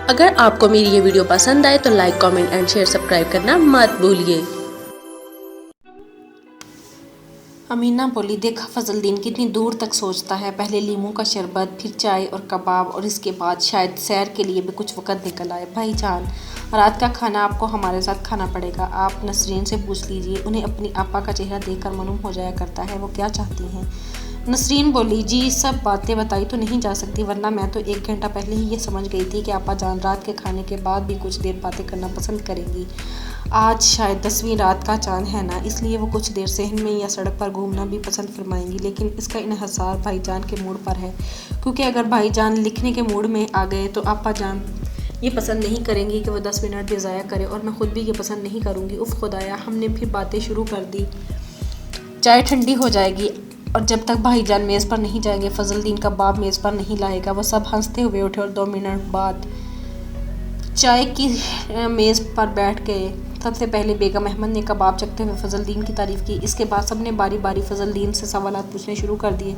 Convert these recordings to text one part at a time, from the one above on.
اگر آپ کو میری یہ ویڈیو پسند آئے تو like, comment and share, subscribe کرنا مت بھولیے۔ امینہ بولی، دیکھا فضل دین کتنی دور تک سوچتا ہے، پہلے لیموں کا شربت، پھر چائے اور کباب، اور اس کے بعد شاید سیر کے لیے بھی کچھ وقت نکل آئے۔ بھائی جان، رات کا کھانا آپ کو ہمارے ساتھ کھانا پڑے گا۔ آپ نسرین سے پوچھ لیجیے، انہیں اپنی آپا کا چہرہ دیکھ کر معلوم ہو جایا کرتا ہے وہ کیا چاہتی ہیں۔ نسرین بولی، جی سب باتیں بتائی تو نہیں جا سکتی، ورنہ میں تو 1 گھنٹہ پہلے ہی یہ سمجھ گئی تھی کہ آپا جان رات کے کھانے کے بعد بھی کچھ دیر باتیں کرنا پسند کریں گی۔ آج شاید 10ویں رات کا چاند ہے نا، اس لیے وہ کچھ دیر صحن میں یا سڑک پر گھومنا بھی پسند فرمائیں گی، لیکن اس کا انحصار بھائی جان کے موڈ پر ہے، کیونکہ اگر بھائی جان لکھنے کے موڈ میں آ گئے تو آپا جان یہ پسند نہیں کریں گی کہ وہ 10 منٹ بھی ضائع کرے، اور میں خود بھی یہ پسند نہیں کروں گی۔ اف خدایا، ہم نے پھر باتیں شروع کر دی، چائے ٹھنڈی ہو جائے گی اور جب تک بھائی جان میز پر نہیں جائیں گے فضل دین کباب میز پر نہیں لائے گا۔ وہ سب ہنستے ہوئے اٹھے اور 2 منٹ بعد چائے کی میز پر بیٹھ گئے۔ سب سے پہلے بیگم احمد نے کباب چکھتے ہوئے فضل دین کی تعریف کی، اس کے بعد سب نے باری باری فضل دین سے سوالات پوچھنے شروع کر دیے۔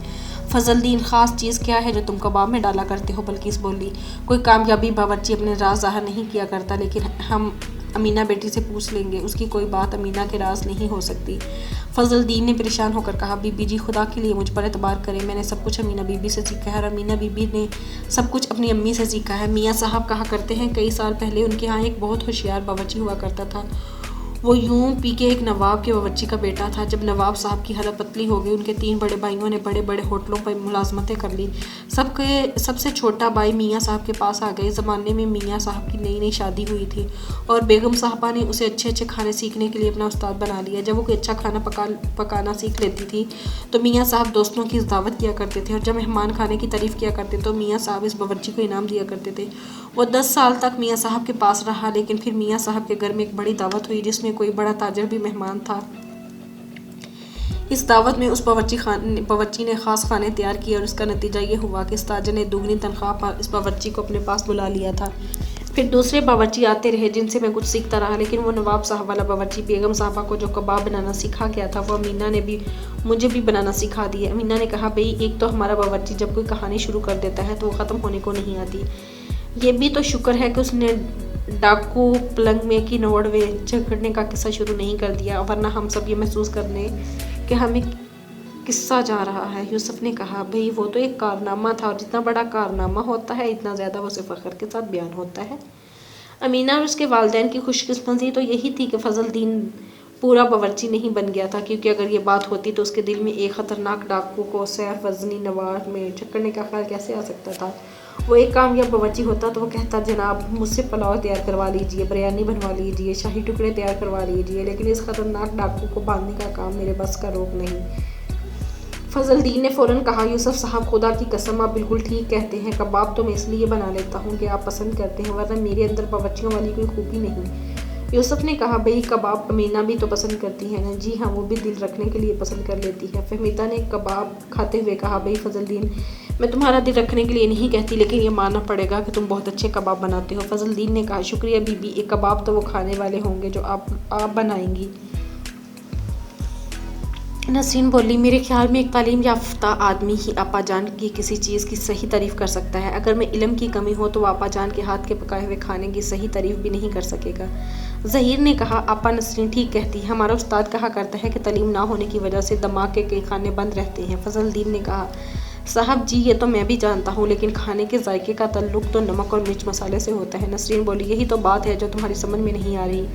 فضل دین، خاص چیز کیا ہے جو تم کباب میں ڈالا کرتے ہو؟ بلقیس بولی، کوئی کامیابی باورچی اپنے راز ظاہر نہیں کیا کرتا، لیکن ہم امینہ بیٹی سے پوچھ لیں گے، اس کی کوئی بات امینہ کے راز نہیں ہو سکتی۔ فضل دین نے پریشان ہو کر کہا، بی بی جی خدا کے لیے مجھ پر اعتبار کریں، میں نے سب کچھ امینہ بی بی سے سیکھا ہے اور امینہ بی بی نے سب کچھ اپنی امی سے سیکھا ہے۔ میاں صاحب کہا کرتے ہیں کئی سال پہلے ان کے ہاں ایک بہت ہوشیار باورچی ہوا کرتا تھا، وہ یوں پی کے ایک نواب کے باورچی کا بیٹا تھا۔ جب نواب صاحب کی حالت پتلی ہو گئی، ان کے 3 بڑے بھائیوں نے بڑے بڑے ہوٹلوں پر ملازمتیں کر لی، سب سے چھوٹا بھائی میاں صاحب کے پاس آ گئے۔ زمانے میں میاں صاحب کی نئی نئی شادی ہوئی تھی اور بیگم صاحبہ نے اسے اچھے اچھے کھانے سیکھنے کے لیے اپنا استاد بنا لیا۔ جب وہ کوئی اچھا کھانا پکانا سیکھ لیتی تھی تو میاں صاحب دوستوں کی دعوت کیا کرتے تھے، اور جب مہمان کھانے کی تعریف کیا کرتے تو میاں صاحب اس باورچی کو انعام دیا کرتے تھے۔ وہ 10 سال تک میاں صاحب کے پاس رہا، لیکن پھر میاں صاحب کے گھر میں ایک بڑی دعوت ہوئی جس میں کوئی بڑا تاجر بھی مہمان تھا۔ اس دعوت میں اس باورچی نے خاص کھانے تیار کیے اور اس کا نتیجہ یہ ہوا کہ اس تاجر نے 2 گنی تنخواہ پر اس باورچی کو اپنے پاس بلا لیا تھا۔ پھر دوسرے باورچی آتے رہے جن سے میں کچھ سیکھتا رہا، لیکن وہ نواب صاحب والا باورچی بیگم صاحبہ کو جو کباب بنانا سکھا گیا تھا، وہ امینہ نے بھی مجھے بھی بنانا سکھا دیے۔ امینہ نے کہا، بھئی ایک تو ہمارا باورچی جب کوئی کہانی شروع کر دیتا ہے تو وہ ختم ہونے کو نہیں آتی، یہ بھی تو شکر ہے کہ اس نے ڈاکو پلنگ میں کی نوڑوے جھگڑنے کا قصہ شروع نہیں کر دیا، ورنہ ہم سب یہ محسوس کر لیں کہ ہمیں قصہ جا رہا ہے۔ یوسف نے کہا، بھئی وہ تو ایک کارنامہ تھا، اور جتنا بڑا کارنامہ ہوتا ہے اتنا زیادہ وہ فخر کے ساتھ بیان ہوتا ہے۔ امینہ اور اس کے والدین کی خوش قسمتی تو یہی تھی کہ فضل دین پورا باورچی نہیں بن گیا تھا، کیونکہ اگر یہ بات ہوتی تو اس کے دل میں ایک خطرناک ڈاکو کو سیف وزنی نوار میں جکڑنے کا خیال کیسے آ سکتا تھا۔ وہ ایک کامیاب باورچی ہوتا تو وہ کہتا، جناب مجھ سے پلاؤ تیار کروا لیجیے، بریانی بنوا لیجیے، شاہی ٹکڑے تیار کروا لیجیے، لیکن اس خطرناک ڈاکو کو باندھنے کا کام میرے بس کا روگ نہیں۔ فضل دین نے فوراً کہا، یوسف صاحب خدا کی قسم آپ بالکل ٹھیک کہتے ہیں، کباب تو میں اس لیے بنا لیتا ہوں کہ آپ پسند کرتے ہیں، ورنہ میرے اندر باورچیوں والی کوئی خوبی نہیں۔ یوسف نے کہا، بھئی کباب امینہ بھی تو پسند کرتی ہے نا؟ جی ہاں، وہ بھی دل رکھنے کے لیے پسند کر لیتی ہے۔ فہمیدہ نے کباب کھاتے ہوئے کہا، بھئی فضل دین، میں تمہارا دل رکھنے کے لیے نہیں کہتی، لیکن یہ ماننا پڑے گا کہ تم بہت اچھے کباب بناتے ہو۔ فضل دین نے کہا، شکریہ بی بی، ایک کباب تو وہ کھانے والے ہوں گے جو آپ بنائیں گی۔ نسرین بولی، میرے خیال میں ایک تعلیم یافتہ آدمی ہی آپا جان کی کسی چیز کی صحیح تعریف کر سکتا ہے، اگر میں علم کی کمی ہو تو وہ آپا جان کے ہاتھ کے پکائے ہوئے کھانے کی صحیح تعریف بھی نہیں کر سکے گا۔ ظہیر نے کہا، آپا نسرین ٹھیک کہتی ہے، ہمارا استاد کہا کرتا ہے کہ تعلیم نہ ہونے کی وجہ سے دماغ کے کئی خانے بند رہتے ہیں۔ فضل دین نے کہا، صاحب جی یہ تو میں بھی جانتا ہوں، لیکن کھانے کے ذائقے کا تعلق تو نمک اور مرچ مسالے سے ہوتا ہے۔ نسرین بولی، یہی تو بات ہے جو تمہاری سمجھ میں نہیں آ رہی،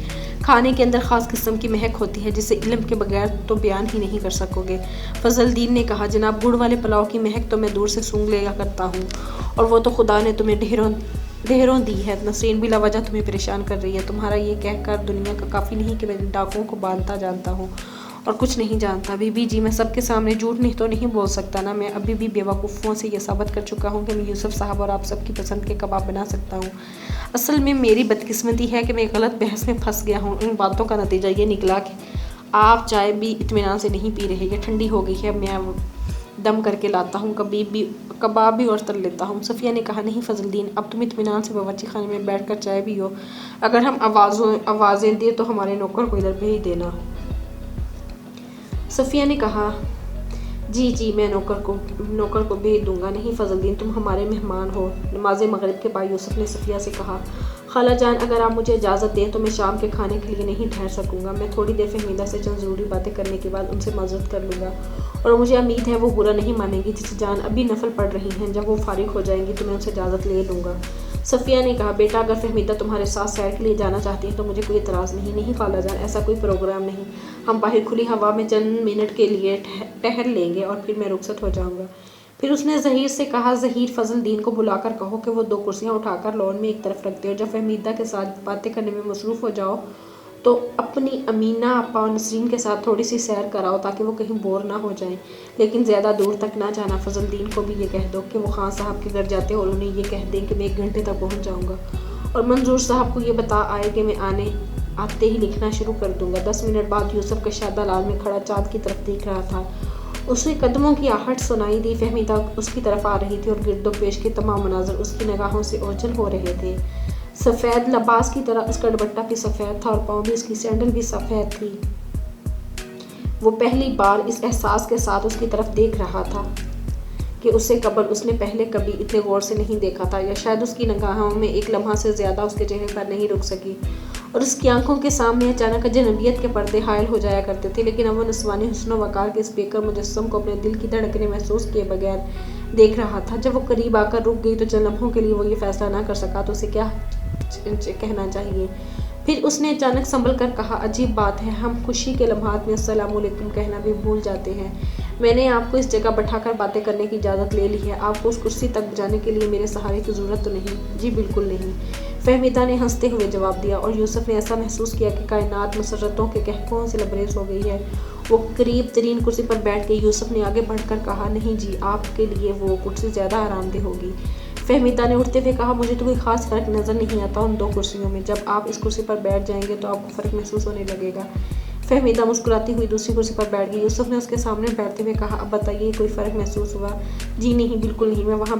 کھانے کے اندر خاص قسم کی مہک ہوتی ہے جسے علم کے بغیر تو بیان ہی نہیں کر سکو گے۔ فضل دین نے کہا، جناب گڑ والے پلاؤ کی مہک تو میں دور سے سونگھ لیا کرتا ہوں، اور وہ تو خدا نے تمہیں ڈھیروں دی ہے۔ نسرین بلا وجہ تمہیں پریشان کر رہی ہے، تمہارا یہ کہہ کر دنیا کا کافی نہیں کہ میں ڈاکوؤں کو باندھتا جانتا ہوں اور کچھ نہیں جانتا۔ بی بی جی میں سب کے سامنے جھوٹ تو نہیں بول سکتا نا، میں ابھی بھی بیوقوفوں سے یہ ثابت کر چکا ہوں کہ میں یوسف صاحب اور آپ سب کی پسند کے کباب بنا سکتا ہوں۔ اصل میں میری بدقسمتی ہے کہ میں غلط بحث میں پھنس گیا ہوں۔ ان باتوں کا نتیجہ یہ نکلا کہ آپ چائے بھی اطمینان سے نہیں پی رہے، یہ ٹھنڈی ہو گئی ہے، میں دم کر کے لاتا ہوں، کباب بھی اور تل لیتا ہوں۔ صفیہ نے کہا، نہیں فضل دین، اب تم اطمینان سے باورچی خانے میں بیٹھ کر چائے پیو، اگر ہم آوازیں دیں تو ہمارے نوکر کو ادھر بھیج دینا۔ صفیہ نے کہا، جی میں نوکر کو بھیج دوں گا۔ نہیں فضل دین، تم ہمارے مہمان ہو، نماز مغرب کے بعد یوسف نے صفیہ سے کہا۔ خالہ جان، اگر آپ مجھے اجازت دیں تو میں شام کے کھانے کے لیے نہیں ٹھہر سکوں گا۔ میں تھوڑی دیر فہمیدہ سے چند ضروری باتیں کرنے کے بعد ان سے معذرت کر لوں گا، اور مجھے امید ہے وہ برا نہیں مانیں گی۔ چچی جان ابھی نفل پڑھ رہی ہیں، جب وہ فارغ ہو جائیں گی تو میں ان سے اجازت لے لوں گا۔ صفیہ نے کہا، بیٹا اگر فہمیدہ تمہارے ساتھ سیر کے لیے جانا چاہتی ہیں تو مجھے کوئی اعتراض نہیں۔ نہیں خالہ جان، ایسا کوئی پروگرام نہیں، ہم باہر کھلی ہوا میں چند منٹ کے لیے ٹہل لیں گے اور پھر میں رخصت ہو جاؤں گا۔ پھر اس نے ظہیر سے کہا، ظہیر، فضل دین کو بلا کر کہو کہ وہ 2 کرسیاں اٹھا کر لان میں ایک طرف رکھ دے، اور جب فہمیدہ کے ساتھ باتیں کرنے میں مصروف ہو جاؤ تو اپنی امینہ آپا اور نسرین کے ساتھ تھوڑی سی سیر کراؤ تاکہ وہ کہیں بور نہ ہو جائیں، لیکن زیادہ دور تک نہ جانا۔ فضل دین کو بھی یہ کہہ دو کہ وہ خان صاحب کے گھر جاتے اور انہیں یہ کہہ دیں کہ میں 1 گھنٹے تک پہنچ جاؤں گا، اور منظور صاحب کو یہ بتا آئے کہ میں آتے ہی لکھنا شروع کر دوں گا۔ 10 منٹ بعد یوسف کشادہ لال میں کھڑا چاند کی طرف دیکھ رہا تھا۔ اسے قدموں کی آہٹ سنائی دی، فہمیدہ اس کی طرف آ رہی تھی اور گرد و پیش کے تمام مناظر اس کی نگاہوں سے اوجھل ہو رہے تھے۔ سفید لباس کی طرح اس کا دوپٹہ بھی سفید تھا اور پاؤں بھی اس کی سینڈل بھی سفید تھی۔ وہ پہلی بار اس احساس کے ساتھ اس کی طرف دیکھ رہا تھا کہ اسے قبل اس نے پہلے کبھی اتنے غور سے نہیں دیکھا تھا، یا شاید اس کی نگاہوں میں ایک لمحہ سے زیادہ اس کے چہرے پر نہیں رک سکی، اور اس کی آنکھوں کے سامنے اچانک اجنبیت کے پردے حائل ہو جایا کرتے تھے۔ لیکن اب وہ نسوانی حسن و وقار کے اس بے کر مجسم کو اپنے دل کی دھڑکنیں محسوس کیے بغیر دیکھ رہا تھا۔ جب وہ قریب آ کر رک گئی تو چند لمحوں کے لیے وہ یہ فیصلہ نہ کر سکا تو اسے کیا کہنا چاہیے۔ پھر اس نے اچانک سنبھل کر کہا، عجیب بات ہے، ہم خوشی کے لمحات میں السلام علیکم کہنا بھی بھول جاتے ہیں۔ میں نے آپ کو اس جگہ بٹھا کر باتیں کرنے کی اجازت لے لی ہے، آپ کو اس کرسی تک جانے کے لیے میرے سہارے کی ضرورت تو نہیں؟ جی بالکل نہیں، فہمیدہ نے ہنستے ہوئے جواب دیا، اور یوسف نے ایسا محسوس کیا کہ کائنات مسرتوں کے قہقہوں سے لبریز ہو گئی ہے۔ وہ قریب ترین کرسی پر بیٹھ گئی۔ یوسف نے آگے بڑھ کر کہا، نہیں جی، آپ کے لیے وہ کرسی زیادہ آرام دہ ہوگی۔ فہمیدہ نے اٹھتے ہوئے کہا، مجھے تو کوئی خاص فرق نظر نہیں آتا ان 2 کرسیوں میں، جب آپ اس کرسی پر بیٹھ جائیں گے تو آپ کو فرق محسوس ہونے لگے گا۔ فہمیدہ مسکراتی ہوئی دوسری کرسی پر بیٹھ گئی۔ یوسف نے اس کے سامنے بیٹھتے ہوئے کہا، اب بتائیے، کوئی فرق محسوس ہوا؟ جی نہیں، بالکل نہیں، میں وہاں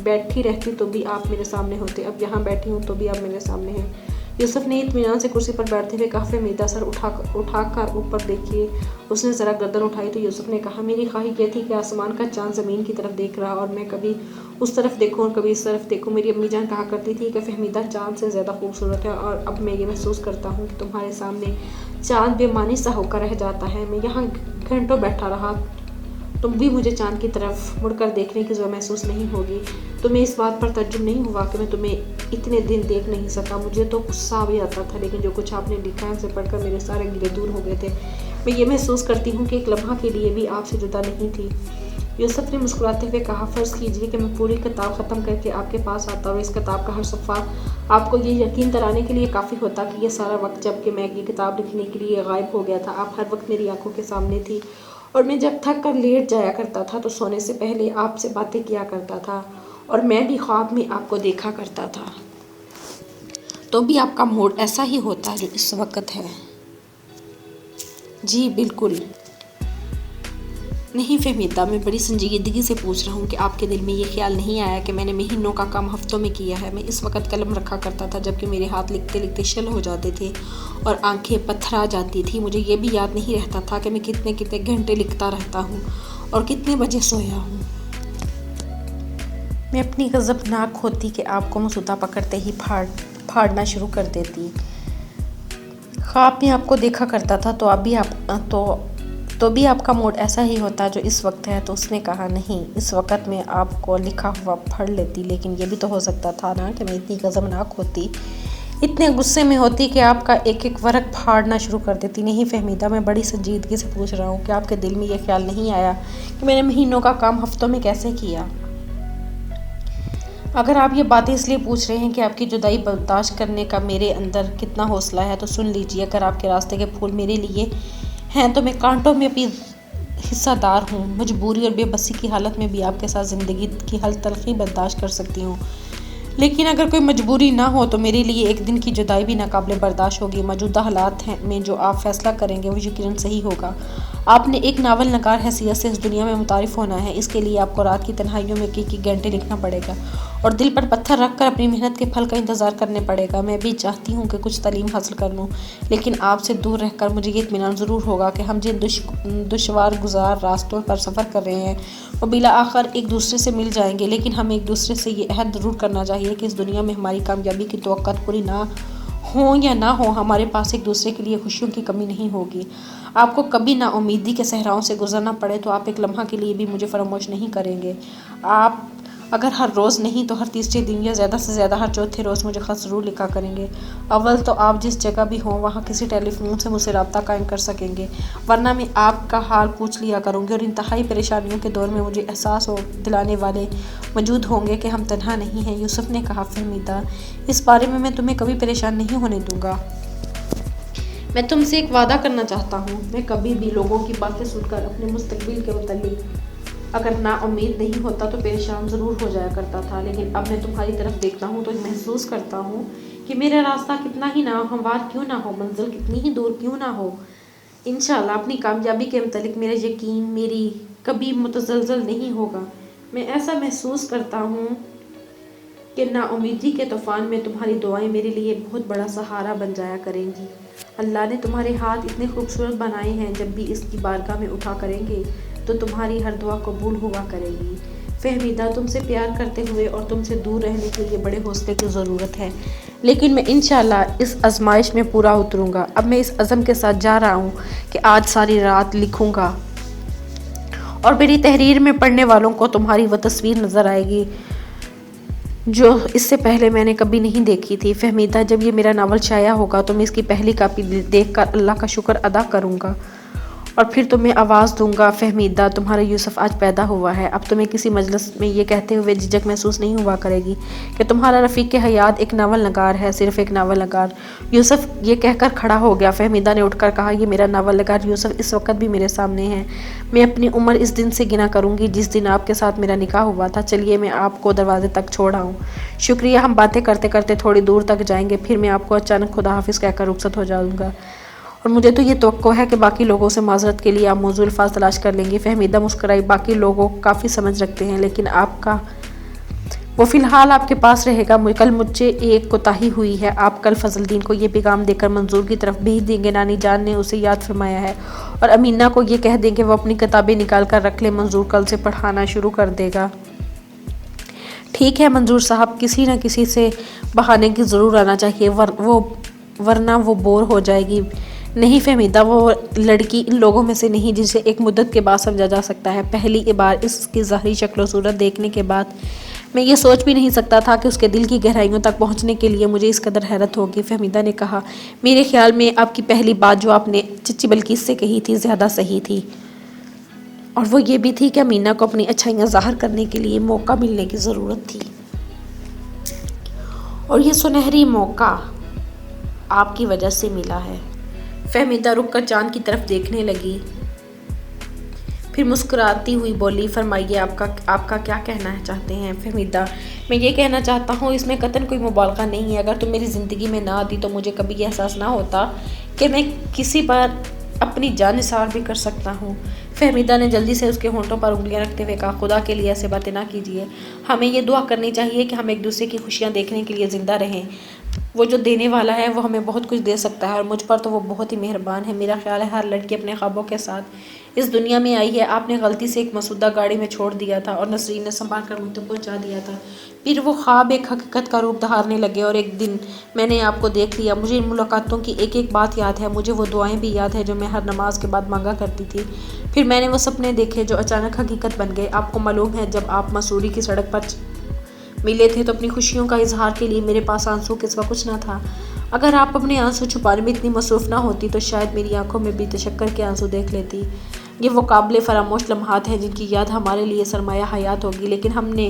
بیٹھی رہتی تو بھی آپ میرے سامنے ہوتے، اب یہاں بیٹھی ہوں تو بھی آپ میرے سامنے ہیں۔ یوسف نے اطمینان سے کرسی پر بیٹھتے ہوئے کہا، فہمیدہ سر اٹھا کر اوپر دیکھیے۔ اس نے ذرا گردن اٹھائی تو یوسف نے کہا، میری خواہش یہ تھی کہ آسمان کا چاند زمین کی طرف دیکھ رہا، اور میں کبھی اس طرف دیکھوں اور کبھی اس طرف دیکھوں۔ میری امی جان کہا کرتی تھی کہ فہمیدہ چاند سے زیادہ خوبصورت ہے، اور اب میں یہ محسوس کرتا ہوں کہ تمہارے سامنے چاند بے معنی سا ہو کر رہ جاتا ہے۔ میں یہاں گھنٹوں بیٹھا رہا، تم بھی مجھے چاند کی طرف مڑ کر دیکھنے کی ضرورت محسوس نہیں ہوگی۔ تمہیں اس بات پر تعجب نہیں ہوا کہ میں تمہیں اتنے دن دیکھ نہیں سکا؟ مجھے تو غصہ بھی آتا تھا، لیکن جو کچھ آپ نے لکھا ہے اسے پڑھ کر میرے سارے گلے دور ہو گئے تھے۔ میں یہ محسوس کرتی ہوں کہ ایک لمحہ کے لیے بھی آپ سے جدا نہیں تھی۔ یوسف نے مسکراتے ہوئے کہا، فرض کیجیے کہ میں پوری کتاب ختم کر کے آپ کے پاس آتا اور اس کتاب کا ہر صفحہ آپ کو یہ یقین دلانے کے لیے کافی ہوتا کہ یہ سارا وقت جب کہ میں یہ کتاب لکھنے کے لیے غائب ہو گیا تھا، آپ ہر وقت میری آنکھوں کے سامنے تھی، اور میں جب تھک کر لیٹ جایا کرتا تھا تو سونے سے پہلے آپ سے باتیں کیا کرتا تھا، اور میں بھی خواب میں آپ کو دیکھا کرتا تھا۔ تو بھی آپ کا موڈ ایسا ہی ہوتا ہے جو اس وقت ہے؟ جی بالکل نہیں فہمیدہ، میں بڑی سنجیدگی سے پوچھ رہا ہوں کہ آپ کے دل میں یہ خیال نہیں آیا کہ میں نے مہینوں کا کام ہفتوں میں کیا ہے؟ میں اس وقت قلم رکھا کرتا تھا جبکہ میرے ہاتھ لکھتے لکھتے شل ہو جاتے تھے اور آنکھیں پتھرا جاتی تھی۔ مجھے یہ بھی یاد نہیں رہتا تھا کہ میں کتنے گھنٹے لکھتا رہتا ہوں اور کتنے بجے سویا ہوں۔ میں اپنی غضبناک ہوتی کہ آپ کو مسودہ پکڑتے ہی پھاڑنا شروع کر دیتی۔ خواب میں آپ کو دیکھا کرتا تھا تو بھی آپ کا موڈ ایسا ہی ہوتا جو اس وقت ہے؟ تو اس نے کہا، نہیں، اس وقت میں آپ کو لکھا ہوا پڑھ لیتی، لیکن یہ بھی تو ہو سکتا تھا نا کہ میں اتنی غضبناک ہوتی، اتنے غصے میں ہوتی کہ آپ کا ایک ایک ورق پھاڑنا شروع کر دیتی۔ نہیں فہمیدہ، میں بڑی سنجیدگی سے پوچھ رہا ہوں کہ آپ کے دل میں یہ خیال نہیں آیا کہ میں نے مہینوں کا کام ہفتوں میں کیسے کیا؟ اگر آپ یہ باتیں اس لیے پوچھ رہے ہیں کہ آپ کی جدائی برداشت کرنے کا میرے اندر کتنا حوصلہ ہے تو سن لیجیے، اگر آپ کے راستے کے پھول میرے لیے ہیں تو میں کانٹوں میں بھی حصہ دار ہوں۔ مجبوری اور بے بسی کی حالت میں بھی آپ کے ساتھ زندگی کی ہر تلخی برداشت کر سکتی ہوں، لیکن اگر کوئی مجبوری نہ ہو تو میرے لیے ایک دن کی جدائی بھی ناقابل برداشت ہوگی۔ موجودہ حالات میں جو آپ فیصلہ کریں گے وہ یقیناً صحیح ہوگا۔ آپ نے ایک ناول نگار حیثیت سے اس دنیا میں متعارف ہونا ہے۔ اس کے لیے آپ کو رات کی تنہائیوں میں کئی گھنٹے لکھنا پڑے گا اور دل پر پتھر رکھ کر اپنی محنت کے پھل کا انتظار کرنے پڑے گا۔ میں بھی چاہتی ہوں کہ کچھ تعلیم حاصل کر لوں، لیکن آپ سے دور رہ کر مجھے یہ اطمینان ضرور ہوگا کہ ہم جن دشوار گزار راستوں پر سفر کر رہے ہیں وہ بالآخر ایک دوسرے سے مل جائیں گے، لیکن ہمیں ایک دوسرے سے یہ عہد ضرور کرنا چاہیے کہ اس دنیا میں ہماری کامیابی کی توقعات پوری نہ ہوں یا نہ ہوں، ہمارے پاس ایک دوسرے کے لیے خوشیوں کی کمی نہیں ہوگی۔ آپ کو کبھی نا امیدی کے صحراؤں سے گزرنا پڑے تو آپ ایک لمحہ کے لیے بھی مجھے فراموش نہیں کریں گے۔ آپ اگر ہر روز نہیں تو ہر تیسرے دن یا زیادہ سے زیادہ ہر چوتھے روز مجھے خط ضرور لکھا کریں گے۔ اول تو آپ جس جگہ بھی ہوں وہاں کسی ٹیلی فون سے مجھ سے رابطہ قائم کر سکیں گے، ورنہ میں آپ کا حال پوچھ لیا کروں گی اور انتہائی پریشانیوں کے دور میں مجھے احساس دلانے والے موجود ہوں گے کہ ہم تنہا نہیں ہیں۔ یوسف نے کہا، فہمیدہ، اس بارے میں تمہیں کبھی پریشان نہیں ہونے دوں گا۔ میں تم سے ایک وعدہ کرنا چاہتا ہوں۔ میں کبھی بھی لوگوں کی باتیں سن کر اپنے مستقبل کے متعلق اگر نا امید نہیں ہوتا تو پریشان ضرور ہو جایا کرتا تھا، لیکن اب میں تمہاری طرف دیکھتا ہوں تو محسوس کرتا ہوں کہ میرا راستہ کتنا ہی ناہموار کیوں نہ ہو، منزل کتنی ہی دور کیوں نہ ہو، انشاءاللہ اپنی کامیابی کے متعلق میرا یقین میری کبھی متزلزل نہیں ہوگا۔ میں ایسا محسوس کرتا ہوں کہ نا امیدی کے طوفان میں تمہاری دعائیں میرے لیے بہت بڑا سہارا بن جایا کریں گی۔ اللہ نے تمہارے ہاتھ اتنے خوبصورت بنائے ہیں، جب بھی اس کی بارگاہ میں اٹھا کریں گے تو تمہاری ہر دعا قبول ہوا کرے گی۔ فہمیدہ، تم سے پیار کرتے ہوئے اور تم سے دور رہنے کے لیے بڑے حوصلے کی ضرورت ہے، لیکن میں انشاءاللہ اس آزمائش میں پورا اتروں گا۔ اب میں اس عزم کے ساتھ جا رہا ہوں کہ آج ساری رات لکھوں گا اور میری تحریر میں پڑھنے والوں کو تمہاری وہ تصویر نظر آئے گی جو اس سے پہلے میں نے کبھی نہیں دیکھی تھی۔ فہمیدہ، جب یہ میرا ناول شائع ہوگا تو میں اس کی پہلی کاپی دیکھ کر اللہ کا شکر ادا کروں گا اور پھر تمہیں آواز دوں گا، فہمیدہ، تمہارا یوسف آج پیدا ہوا ہے۔ اب تمہیں کسی مجلس میں یہ کہتے ہوئے جھجک محسوس نہیں ہوا کرے گی کہ تمہارا رفیق حیات ایک ناول نگار ہے، صرف ایک ناول نگار۔ یوسف یہ کہہ کر کھڑا ہو گیا۔ فہمیدہ نے اٹھ کر کہا، یہ میرا ناول نگار یوسف اس وقت بھی میرے سامنے ہے۔ میں اپنی عمر اس دن سے گنا کروں گی جس دن آپ کے ساتھ میرا نکاح ہوا تھا۔ چلیے میں آپ کو دروازے تک چھوڑ آؤں۔ شکریہ، ہم باتیں کرتے کرتے تھوڑی دور تک جائیں گے، پھر میں آپ کو اچانک خدا حافظ کہہ کر رخصت ہو جاؤں گا، اور مجھے تو یہ توقع ہے کہ باقی لوگوں سے معذرت کے لیے آپ موزوں الفاظ تلاش کر لیں گی۔ فہمیدہ مسکرائی، باقی لوگوں کافی سمجھ رکھتے ہیں، لیکن آپ کا وہ فی الحال آپ کے پاس رہے گا۔ کل مجھ سے ایک کوتاہی ہوئی ہے۔ آپ کل فضل الدین کو یہ پیغام دے کر منظور کی طرف بھیج دیں گے، نانی جان نے اسے یاد فرمایا ہے، اور امینہ کو یہ کہہ دیں کہ وہ اپنی کتابیں نکال کر رکھ لیں، منظور کل سے پڑھانا شروع کر دے گا۔ ٹھیک ہے منظور صاحب، کسی نہ کسی سے بہانے کی ضرور آنا چاہیے، ورنہ وہ بور ہو جائے گی۔ نہیں فہمیدہ، وہ لڑکی ان لوگوں میں سے نہیں جسے ایک مدت کے بعد سمجھا جا سکتا ہے۔ پہلی بار اس کی ظاہری شکل و صورت دیکھنے کے بعد میں یہ سوچ بھی نہیں سکتا تھا کہ اس کے دل کی گہرائیوں تک پہنچنے کے لیے مجھے اس قدر حیرت ہوگی۔ فہمیدہ نے کہا، میرے خیال میں آپ کی پہلی بات جو آپ نے چچی بلقیس سے کہی تھی زیادہ صحیح تھی، اور وہ یہ بھی تھی کہ امینہ کو اپنی اچھائیاں ظاہر کرنے کے لیے موقع ملنے کی ضرورت تھی، اور یہ سنہری موقع آپ کی وجہ سے ملا ہے۔ فہمیدہ رک کر چاند کی طرف دیکھنے لگی، پھر مسکراتی ہوئی بولی، فرمائیے آپ کا کیا کہنا چاہتے ہیں؟ فہمیدہ، میں یہ کہنا چاہتا ہوں اس میں قطعاً کوئی مبالغہ نہیں ہے۔ اگر تم میری زندگی میں نہ آتی تو مجھے کبھی یہ احساس نہ ہوتا کہ میں کسی پر اپنی جان نثار بھی کر سکتا ہوں۔ فہمیدہ نے جلدی سے اس کے ہونٹوں پر انگلیاں رکھتے ہوئے کہا، خدا کے لیے ایسے باتیں نہ کیجیے، ہمیں یہ دعا کرنی چاہیے کہ ہم ایک دوسرے کی خوشیاں دیکھنے کے لیے زندہ رہیں۔ وہ جو دینے والا ہے وہ ہمیں بہت کچھ دے سکتا ہے، اور مجھ پر تو وہ بہت ہی مہربان ہے۔ میرا خیال ہے ہر لڑکی اپنے خوابوں کے ساتھ اس دنیا میں آئی ہے۔ آپ نے غلطی سے ایک مسودہ گاڑی میں چھوڑ دیا تھا اور نسرین نے سنبھال کر مجھ تک پہنچا دیا تھا، پھر وہ خواب ایک حقیقت کا روپ دھارنے لگے اور ایک دن میں نے آپ کو دیکھ لیا۔ مجھے ان ملاقاتوں کی ایک ایک بات یاد ہے، مجھے وہ دعائیں بھی یاد ہیں جو میں ہر نماز کے بعد مانگا کرتی تھی۔ پھر میں نے وہ سپنے دیکھے جو اچانک حقیقت بن گئے۔ آپ کو معلوم ہے جب آپ مسوری کی سڑک پر ملے تھے تو اپنی خوشیوں کا اظہار کے لیے میرے پاس آنسو کے سوا کچھ نہ تھا۔ اگر آپ اپنے آنسو چھپانے میں اتنی مصروف نہ ہوتی تو شاید میری آنکھوں میں بھی تشکر کے آنسو دیکھ لیتی۔ یہ وہ قابل فراموش لمحات ہیں جن کی یاد ہمارے لیے سرمایہ حیات ہوگی، لیکن ہم نے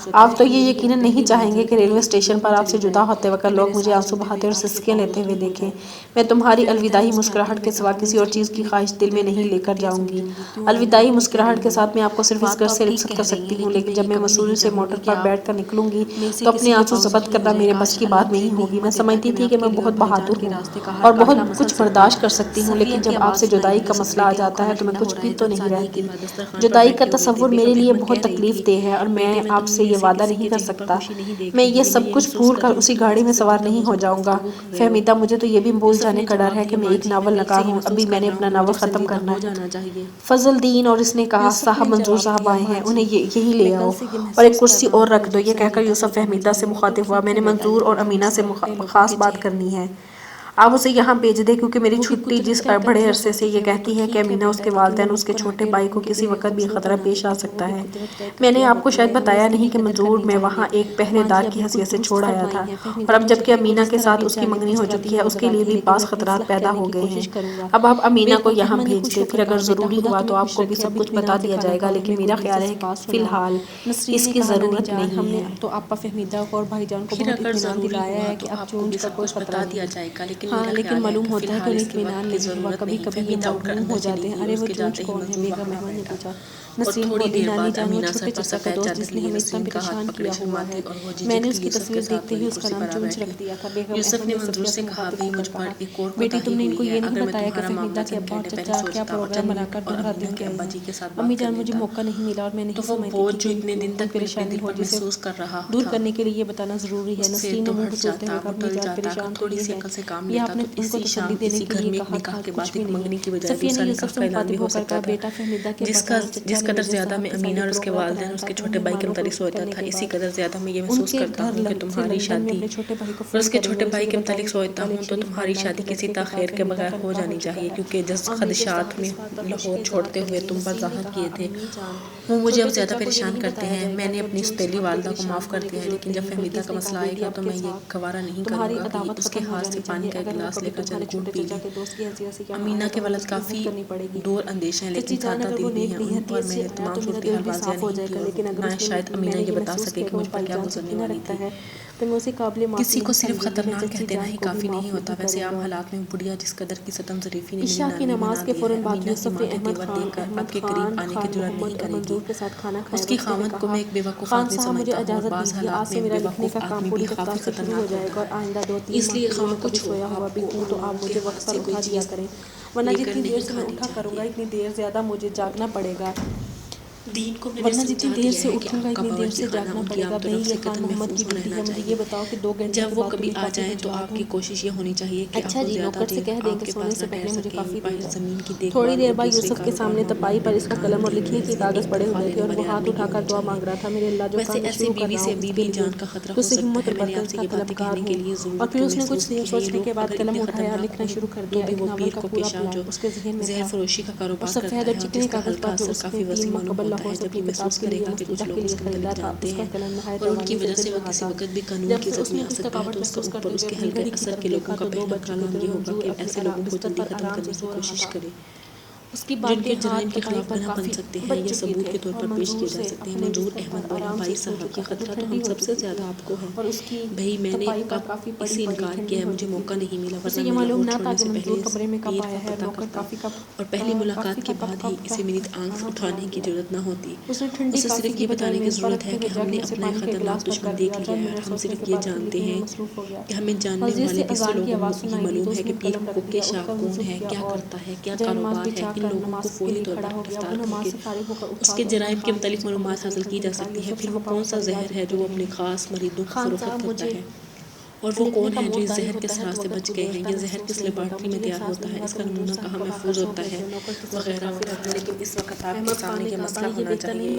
آپ تو یہ یقیناً نہیں چاہیں گے کہ ریلوے اسٹیشن پر آپ سے جدا ہوتے وقت لوگ مجھے آنسو بہاتے اور سسکیاں لیتے ہوئے دیکھیں۔ میں تمہاری تمہاری الوداعی مسکراہٹ کے سوا کسی اور چیز کی خواہش دل میں نہیں لے کر جاؤں گی۔ الوداعی مسکراہٹ کے ساتھ میں آپ کو صرف اس گھر سے رخصت کر سکتی ہوں، لیکن جب میں مسوری سے موٹر پر بیٹھ کر نکلوں گی تو اپنے آنسو ضبط کرنا میرے بس کی بات نہیں ہوگی۔ میں سمجھتی تھی کہ میں بہت بہادر ہوں اور بہت کچھ برداشت کر سکتی ہوں، لیکن جب آپ سے جدائی کا مسئلہ آ جاتا ہے تو میں کچھ بھی تو نہیں رہتی۔ جدائی کا تصور میرے لیے بہت تکلیف دہ ہے اور میں آپ سے یہ وعدہ نہیں کر سکتا میں یہ سب کچھ بھول کر اسی گاڑی میں سوار نہیں ہو جاؤں گا۔ فہمیدہ، مجھے تو یہ بھی بھول جانے کا ڈر ہے کہ میں ایک ناول نگار ہوں، ابھی میں نے اپنا ناول ختم کرنا ہے۔ فضل دین اور اس نے کہا، صاحب منظور صاحب آئے ہیں، انہیں یہی لے آؤ اور ایک کرسی اور رکھ دو۔ یہ کہہ کر یوسف فہمیدہ سے مخاطب ہوا، میں نے منظور اور امینہ سے خاص بات کرنی ہے، آپ اسے یہاں بھیج دیں، کیونکہ میری چھٹی جس بڑے عرصے سے یہ کہتی ہے کہ امینہ، اس کے والدین، اس کے چھوٹے بھائی کو کسی وقت بھی خطرہ پیش آ سکتا ہے۔ میں نے آپ کو شاید بتایا نہیں کہ منظور میں وہاں ایک پہرے دار کی حیثیت سے چھوڑ آیا تھا، اور اب جبکہ امینہ کے ساتھ اس کی منگنی ہو چکی ہے، اس کے لیے بھی بعض خطرات پیدا ہو گئے ہیں۔ اب آپ امینہ کو یہاں بھیج دیں، پھر اگر ضروری ہوا تو آپ کو بھی سب کچھ بتا دیا جائے گا، لیکن میرا خیال ہے کہ فی الحال اس کی ضرورت نہیں ہے۔ تو آپا فہمیدہ کو اور بھائی جان کو بہت اطمینان دلایا ہے کہ اب چونج کا کوئی خطرہ دیا جائے گا، ہاں، لیکن معلوم ہوتا ہے کہ انہیں اطمینان نہیں ہوا۔ کبھی کبھی یہ مغموم ہو جاتے ہیں۔ ارے وہ چونچ کون ہے؟ بیگم احمد نے پوچھا۔ نسرین بولی، نانی جان، وہ چھوٹے چچا کا دوست جس نے ہمیں اتنا پریشان کیا ہوا ہے۔ میں نے اس کی تصویر دیکھتے ہی اس کا نام چونچ رکھ دیا تھا۔ بیگم احمد نے صفیہ سے مخاطب ہو کر کہا، بیٹی تم نے ان کو یہ نہیں بتایا کہ فہمیدہ کے ابا اور چچا کیا پروگرام بنا کر دوسرا دن گئے ہیں؟ امی جان، مجھے موقع نہیں ملا اور میں نہیں سمجھتی تھی کہ کوئی پریشانی ہو جسے دور کرنے کے لیے یہ بتانا ضروری ہے۔ نسرین نے منہ پھسولتے ہوئے کہا، امی جان پریشان تھوڑی ہے، یہ آپ نے ان کو تسلی دینے کے لیے کہا تھا، کچھ بھی نہیں۔ صفیہ نے یوسف سے مخاطب ہو کر کہا، بیٹا فہمیدہ کے ابا اور چچا جس قدر زیادہ میں امینہ اور اس کے والدین، اس کے چھوٹے بھائی کے متعلق سوچتا تھا، اسی قدر زیادہ میں یہ محسوس کرتا ہوں کہ تمہاری شادی اور اس کے چھوٹے بھائی کے متعلق سوچتا ہوں تو تمہاری شادی کسی تاخیر کے بغیر ہو جانی چاہیے، کیونکہ جس خدشات میں لاہور چھوڑتے ہوئے تم پر ظاہر کیے تھے وہ مجھے اب زیادہ پریشان کرتے ہیں۔ میں نے اپنی ستیلی والدہ کو معاف کر دیا ہے، لیکن جب فہمیدہ کا مسئلہ آئے گا تو میں یہ گوارا نہیں کروں گا کہ اس کے ہاتھ سے پانی کا گلاس لے کر چل گھوٹ پی لے۔ امینہ کے والد کافی دور اندیش ہیں، لیکن سادہ دل بھی ہیں، ان پر میں نے تمام صورتحال واضح نہیں کی اور نہ شاید امینہ یہ بتا سکے کہ مجھ پر کیا گزرنے والی تھی۔ کسی کو صرف خطرناک کہہ دینا ہی کافی نہیں ہوتا، ویسے عام حالات میں بڑھیا جس قدر کی ستم ظریفی نے عشاء کی نماز کے فوراً بعد امینہ کی یوسف ماں نے کے احمد تیور خان دیکھ کر آپ کے قریب آنے کی جرات نہیں کرے گی۔ کے ساتھ کھانا کھایا۔ اس کی خاوند کو میں ایک بے وقوف خان آدمی صاحب مجھے سمجھتا ہوں اور اجازت بعض دیجیے، آج حالات سے میں میرا بے لکھنے وقوف کا کام آدمی پوری بھی رفتار کافی سے شروع ہو خطرناک جائے گا اور ہوتا ہے۔ آئندہ 2-3 اس لیے ماہ خواہ میں کبھی کچھ ہو، سویا ہوا آپ بھی کو ہوں تو آپ مجھے وقت پر اٹھا دیا کریں، ورنہ جتنی دیر سے میں اٹھا کروں گا اتنی دیر زیادہ مجھے جاگنا پڑے گا، دین کو میں نے ورنہ جتنی سمجھا دیر دیا سے ہے کہ اٹھوں گا آپ کا اتنی دیر باورچی سے خانہ جاگنا ان کی پڑے گا۔ آپ بھئی طرف یہ سے خان قدر محمد کی محفوظ ڈیوٹی ہے، رہنا مجھے چاہیے۔ یہ بتاؤ کہ 2 گھنٹے جب کے وہ بعد کبھی تمہیں آ کافی جائیں تو بھجوا آپ دوں۔ کی کوشش یہ ہونی چاہیے کہ اچھا آپ کو جی، زیادہ نوکر سے دیر کہہ دیں آگ کہ کے سونے پاس سے نہ ٹھہر پہلے مجھے سکیں، کافی دیر باہر ہے۔ زمین کی دیکھ تھوڑی بھال دیر اور بعد دوسرے یوسف کے سامنے کاروبار تپائی پر اس کا قلم اور لکھنے کی کاغذ پڑے ہوئے تھے اور وہ ہاتھ اٹھا کر دعا مانگ رہا تھا، میرے اللہ جو ویسے کام میں ایسی شروع کر بیوی رہا سے ہوں اس ابھی کے بھی لیے جان کا خطرہ ہو تجھ سے سکتا ہمت ہے۔ اور میں نے آپ برکت سے کا یہ باتیں طلبگار کہنے کے ہوں۔ لیے اور ضرورت پھر کیوں اس نے کچھ محسوس دیر کی ہے؟ سوچنے لوگ کے بعد اگر قلم اتنے اٹھایا اور خطرناک لکھنا ہوں شروع کر تو دیا، بھی ایک وہ ناول پیر کا کو پورا پیشہ جو پلاٹ، اس کے ذہن میں زہر تھا، فروشی کا اور کاروبار سفید کرتا اور ہے اور چکنے جس کا کاغذ ہلکا پر جو اثر اس نے کافی 3 وسیع ماہ معلوم قبل ہوتا لاہور ہے، سے جب اپنی یہ کتاب محسوس کے کرے لیے گا کہ کچھ مستودع لوگ کے اس لیے کے خریدا متعلق تھا، جانتے اس کا ہیں قلم نہایت اور ان کی روانی سے وجہ سے گرز وہ رہا کسی تھا۔ وقت بھی قانون جب کی سے زد اس میں نے آ کچھ سکتا ہے، تھکاوٹ تو اس کا محسوس اوپر کرتے اس ہوئے کے اپنی ہلکے گھڑی کی اثر طرف کے لوگوں دیکھا کا تو 2 پہلا بج چکے کالم تھے اور یہ ہوگا منظور کہ اپنے ایسے لوگوں کو بستر جلدی پر ختم آرام کرنے سے کی سو رہا کوشش تھا۔ کرے۔ اس کی باتیں جن کے جرائم ہاتھ کے ٹپائی خلاف پر گناہ بن کافی سکتے ہیں بج یا چکی ثبوت تھے کے طور اور پر پیش منظور کیے جا سے سکتے ہیں۔ اپنے منظور بستر احمد پر بولا، آرام بھائی سے سو صاحب چکا یہ تھا تو خطرہ تو ٹھنڈی ہم ہو سب سے چکی زیادہ تھی آپ کو ہے۔ اور اس کی بھئی میں نے تپائی پر اب کافی پڑی اسے پڑی انکار ٹھنڈی کیا ہے، ہو مجھے چکی موقع تھی۔ نہیں ملا، ورنہ اسے یہ میں معلوم لاہور نہ تھا چھوڑنے کہ سے منظور پہلے کمرے میں کب پیر آیا کا ہے اور پتہ نوکر کرتا کافی اور پہلی کافی ملاقات کے کا بعد کپ ہی کپ اسے میری آنکھ کھانا پلا اٹھانے کی دیا۔ ضرورت نہ ہوتی۔ اس نے ٹھنڈی اسے کافی صرف کی یہ بجائے بتانے کی میز پر ضرورت رکھے ہے ہوئے کہ ہم جگ نے میں سے اپنا پانی کے خطرناک گلاس بھر کر دشمن دیا دیکھ تھا لیا اور ہے منٹ اور ہم سوچنے صرف کے یہ بعد پھر جانتے لکھنے میں ہیں مصروف ہو گیا۔ کہ ہمیں جاننے مسجد والے سے ایسے اذان کی لوگوں آواز ہی سنائی دی معلوم تو ہے اس کہ نے پیر قلم کو رکھ کے دیا، اٹھ شاہ کر کون وضو ہے، کیا کیا اور کرتا ہے، کیا جے نماز کاروبار ہے، بچھا ان کر لوگوں کو نماز کے فوری لیے طور کھڑا پر ہو گیا۔ وہ گرفتار کر نماز کے سے فارغ ہو کر اس اٹھا کے تو عثمان جرائم کے خان نے متعلق مجھے کمرے معلومات سے حاصل نکل کی جا نکالا۔ سکتی ہے۔ یوسف پھر نے وہ کہا، کون "پاپا سا ذرا زہر یاد ہے جو وہ کریں اپنے خاص مریدوں کو خان فروخت صاحب، کرتا مجھے ہے، اور وہ لکھنے کون کا ہے جو موڈ اس طاری زہر ہوتا کس ہے راہ تو سے وقت بچ گئے ہیں، گزرتا یہ زہر محسوس کس نہیں ہوتا۔ لیبارٹری میں مجھے تیار احساس ہوتا نہیں ہے، ہوا اس کہ کا منظور نمونہ صاحب کہاں کو لا کر محفوظ سونپ ہوتا ہے، دیتے۔ نوکر کی صحبت وغیرہ کافی رکھ وغیرہ۔ گیا۔ لیکن اس وقت آپ کے احمد خان سامنے نے یہ کہا، مسئلہ بھائی یہ ہونا بہتر چاہیے نہیں